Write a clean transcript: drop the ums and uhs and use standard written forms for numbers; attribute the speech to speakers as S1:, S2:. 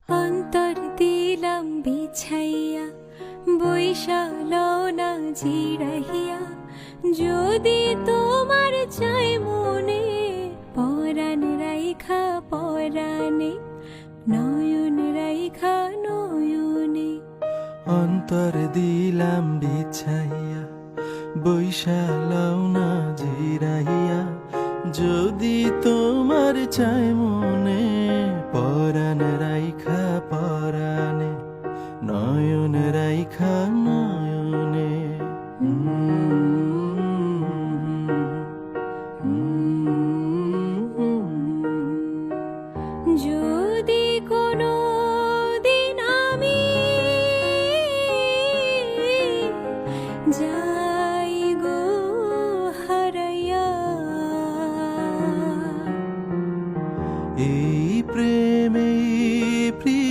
S1: অন্তর দিলাম বিছাইয়া, বৈশালো না জিরাহিয়া। যদি তোমার চাই মনে, পরাণ রাইখা পরাণে, নয়ন রাইখা নয়নে।
S2: অন্তর দিলাম বিছাইয়া, বৈশালাও না জিরাইয়া। যদি তোমার চাই মনে, পরাণ রাইখা পরাণে, নয়ন রাইখা নয়নে।
S1: যদি কোনো দিন আমি যাই গো হারাইয়া,
S2: এই প্রেমে প্রিয়